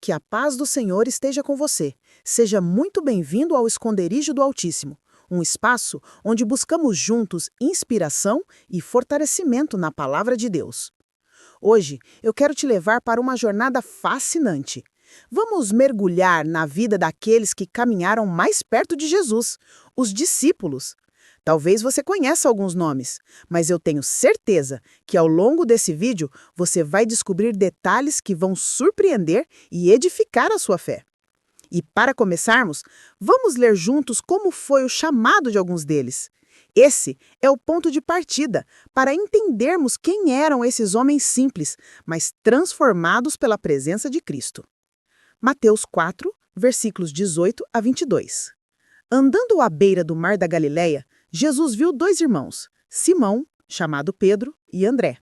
Que a paz do Senhor esteja com você. Seja muito bem-vindo ao Esconderijo do Altíssimo, um espaço onde buscamos juntos inspiração e fortalecimento na Palavra de Deus. Hoje, eu quero te levar para uma jornada fascinante. Vamos mergulhar na vida daqueles que caminharam mais perto de Jesus, os discípulos. Talvez você conheça alguns nomes, mas eu tenho certeza que ao longo desse vídeo você vai descobrir detalhes que vão surpreender e edificar a sua fé. E para começarmos, vamos ler juntos como foi o chamado de alguns deles. Esse é o ponto de partida para entendermos quem eram esses homens simples, mas transformados pela presença de Cristo. Mateus 4, versículos 18 a 22. Andando à beira do mar da Galileia, Jesus viu dois irmãos, Simão, chamado Pedro, e André.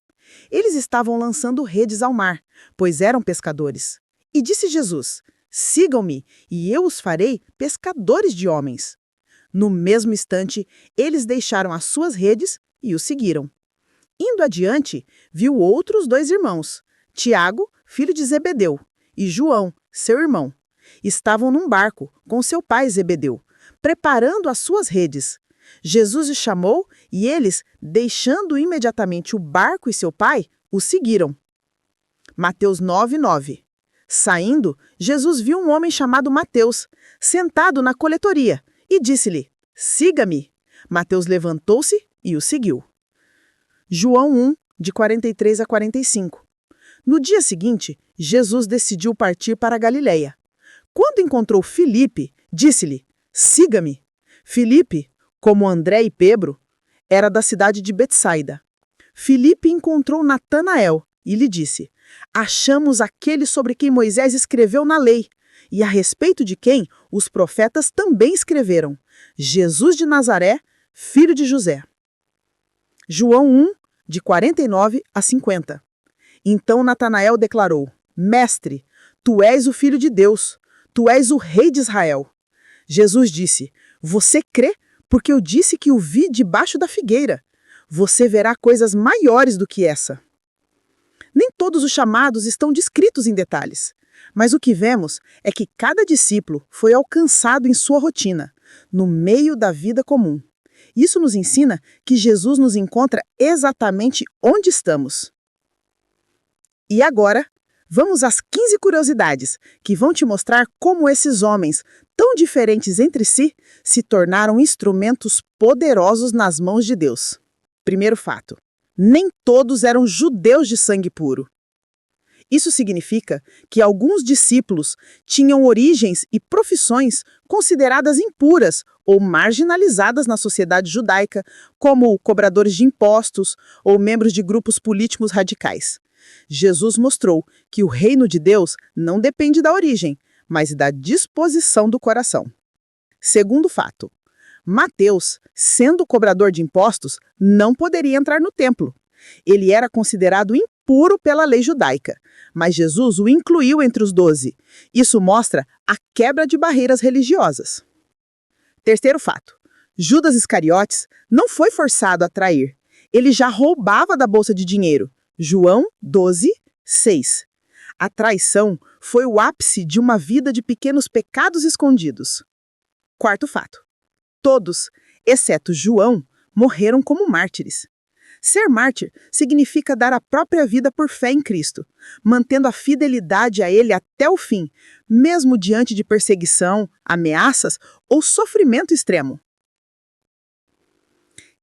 Eles estavam lançando redes ao mar, pois eram pescadores. E disse Jesus: "Sigam-me, e eu os farei pescadores de homens." No mesmo instante, eles deixaram as suas redes e o seguiram. Indo adiante, viu outros dois irmãos, Tiago, filho de Zebedeu, e João, seu irmão. Estavam num barco com seu pai Zebedeu, preparando as suas redes. Jesus os chamou e eles, deixando imediatamente o barco e seu pai, o seguiram. Mateus 9:9. Saindo, Jesus viu um homem chamado Mateus, sentado na coletoria, e disse-lhe: "Siga-me." Mateus levantou-se e o seguiu. João 1, de 43 a 45. No dia seguinte, Jesus decidiu partir para a Galileia. Quando encontrou Filipe, disse-lhe: "Siga-me." Filipe, como André e Pedro, era da cidade de Betsaida. Filipe encontrou Natanael e lhe disse: "Achamos aquele sobre quem Moisés escreveu na lei, e a respeito de quem os profetas também escreveram, Jesus de Nazaré, filho de José." João 1, de 49 a 50. Então Natanael declarou: "Mestre, tu és o Filho de Deus, tu és o Rei de Israel." Jesus disse: "Você crê? Porque eu disse que o vi debaixo da figueira. Você verá coisas maiores do que essa." Nem todos os chamados estão descritos em detalhes, mas o que vemos é que cada discípulo foi alcançado em sua rotina, no meio da vida comum. Isso nos ensina que Jesus nos encontra exatamente onde estamos. E agora, vamos às 15 curiosidades que vão te mostrar como esses homens, tão diferentes entre si, se tornaram instrumentos poderosos nas mãos de Deus. Primeiro fato: nem todos eram judeus de sangue puro. Isso significa que alguns discípulos tinham origens e profissões consideradas impuras ou marginalizadas na sociedade judaica, como cobradores de impostos ou membros de grupos políticos radicais. Jesus mostrou que o reino de Deus não depende da origem, mas da disposição do coração. Segundo fato: Mateus, sendo cobrador de impostos, não poderia entrar no templo. Ele era considerado impuro pela lei judaica, mas Jesus o incluiu entre os 12. Isso mostra a quebra de barreiras religiosas. Terceiro fato: Judas Iscariotes não foi forçado a trair. Ele já roubava da bolsa de dinheiro. João 12, 6. A traição foi o ápice de uma vida de pequenos pecados escondidos. Quarto fato: todos, exceto João, morreram como mártires. Ser mártir significa dar a própria vida por fé em Cristo, mantendo a fidelidade a Ele até o fim, mesmo diante de perseguição, ameaças ou sofrimento extremo.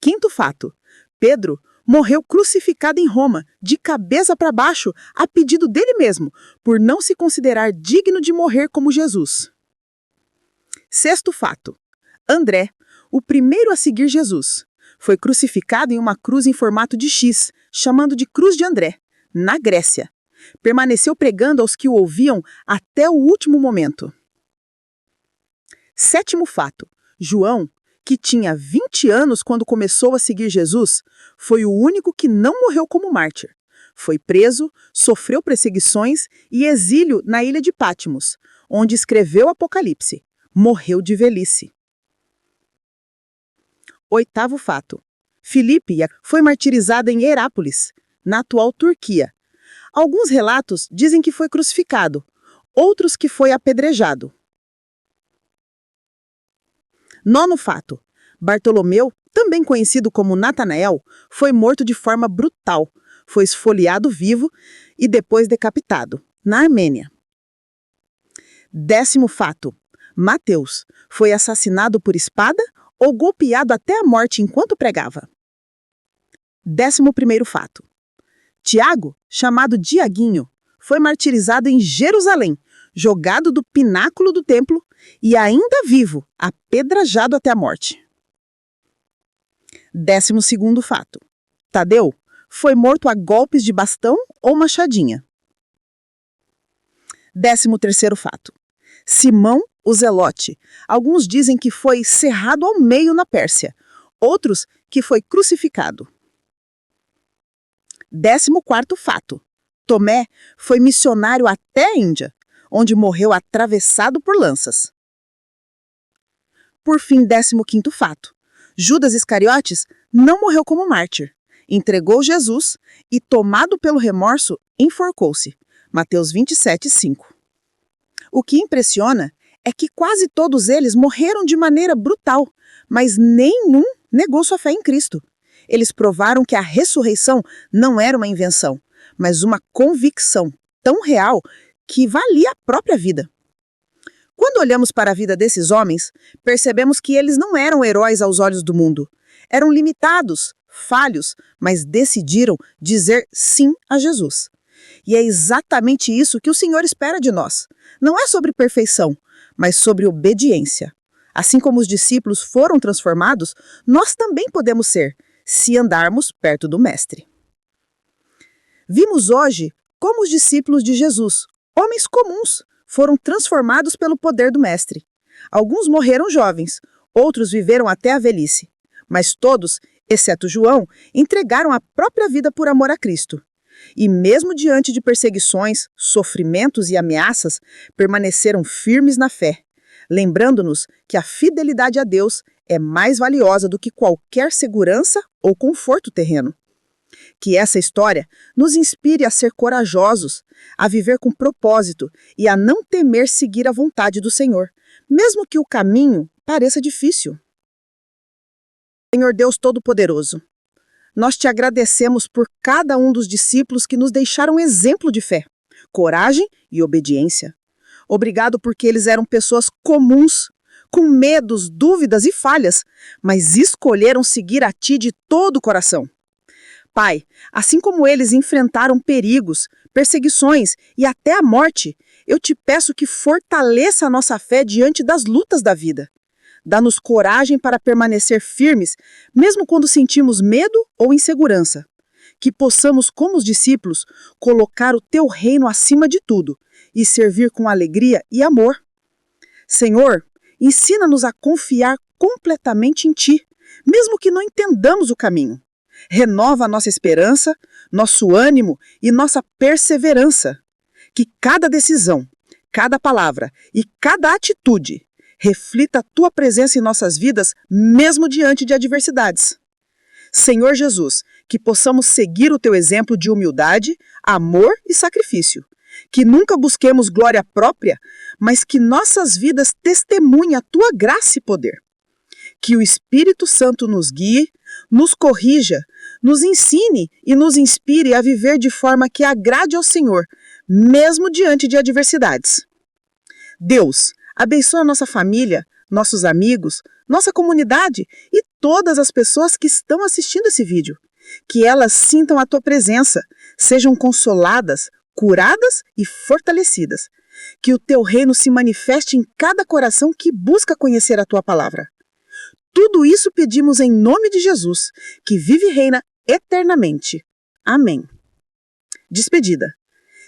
Quinto fato: Pedro morreu crucificado em Roma, de cabeça para baixo, a pedido dele mesmo, por não se considerar digno de morrer como Jesus. Sexto fato: André, o primeiro a seguir Jesus, foi crucificado em uma cruz em formato de X, chamando de Cruz de André, na Grécia. Permaneceu pregando aos que o ouviam até o último momento. Sétimo fato: João, que tinha 20 anos quando começou a seguir Jesus, foi o único que não morreu como mártir. Foi preso, sofreu perseguições e exílio na ilha de Patmos, onde escreveu Apocalipse. Morreu de velhice. Oitavo fato: Filipe foi martirizada em Herápolis, na atual Turquia. Alguns relatos dizem que foi crucificado. outros que foi apedrejado. 9º fato. Bartolomeu, também conhecido como Natanael, foi morto de forma brutal, foi esfoliado vivo e depois decapitado, na Armênia. 10º fato. Mateus foi assassinado por espada ou golpeado até a morte enquanto pregava. 11º fato. Tiago, chamado Diaguinho, foi martirizado em Jerusalém, jogado do pináculo do templo e ainda vivo, apedrejado até a morte. 12º fato. Tadeu foi morto a golpes de bastão ou machadinha. 13º fato. Simão, o Zelote. Alguns dizem que foi cerrado ao meio na Pérsia, outros que foi crucificado. 14º fato. Tomé foi missionário até a Índia, onde morreu atravessado por lanças. Por fim, 15º fato. Judas Iscariotes não morreu como mártir. Entregou Jesus e, tomado pelo remorso, enforcou-se. Mateus 27:5. O que impressiona é que quase todos eles morreram de maneira brutal, mas nenhum negou sua fé em Cristo. Eles provaram que a ressurreição não era uma invenção, mas uma convicção tão real que valia a própria vida. Quando olhamos para a vida desses homens, percebemos que eles não eram heróis aos olhos do mundo. Eram limitados, falhos, mas decidiram dizer sim a Jesus. E é exatamente isso que o Senhor espera de nós. Não é sobre perfeição, mas sobre obediência. Assim como os discípulos foram transformados, nós também podemos ser, se andarmos perto do Mestre. Vimos hoje como os discípulos de Jesus, homens comuns, foram transformados pelo poder do Mestre. Alguns morreram jovens, outros viveram até a velhice. Mas todos, exceto João, entregaram a própria vida por amor a Cristo. E mesmo diante de perseguições, sofrimentos e ameaças, permaneceram firmes na fé, lembrando-nos que a fidelidade a Deus é mais valiosa do que qualquer segurança ou conforto terreno. Que essa história nos inspire a ser corajosos, a viver com propósito e a não temer seguir a vontade do Senhor, mesmo que o caminho pareça difícil. Senhor Deus Todo-Poderoso, nós te agradecemos por cada um dos discípulos que nos deixaram exemplo de fé, coragem e obediência. Obrigado porque eles eram pessoas comuns, com medos, dúvidas e falhas, mas escolheram seguir a ti de todo o coração. Pai, assim como eles enfrentaram perigos, perseguições e até a morte, eu te peço que fortaleça a nossa fé diante das lutas da vida. Dá-nos coragem para permanecer firmes, mesmo quando sentimos medo ou insegurança. Que possamos, como os discípulos, colocar o teu reino acima de tudo e servir com alegria e amor. Senhor, ensina-nos a confiar completamente em ti, mesmo que não entendamos o caminho. Renova a nossa esperança, nosso ânimo e nossa perseverança. Que cada decisão, cada palavra e cada atitude reflita a tua presença em nossas vidas, mesmo diante de adversidades. Senhor Jesus, que possamos seguir o teu exemplo de humildade, amor e sacrifício. Que nunca busquemos glória própria, mas que nossas vidas testemunhem a tua graça e poder. Que o Espírito Santo nos guie, nos corrija, nos ensine e nos inspire a viver de forma que agrade ao Senhor, mesmo diante de adversidades. Deus, abençoa a nossa família, nossos amigos, nossa comunidade e todas as pessoas que estão assistindo esse vídeo. Que elas sintam a tua presença, sejam consoladas, curadas e fortalecidas. Que o teu reino se manifeste em cada coração que busca conhecer a tua palavra. Tudo isso pedimos em nome de Jesus, que vive e reina eternamente. Amém. Despedida.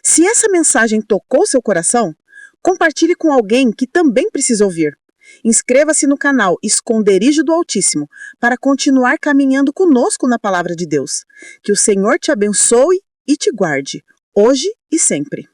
Se essa mensagem tocou seu coração, compartilhe com alguém que também precisa ouvir. Inscreva-se no canal Esconderijo do Altíssimo para continuar caminhando conosco na Palavra de Deus. Que o Senhor te abençoe e te guarde, hoje e sempre.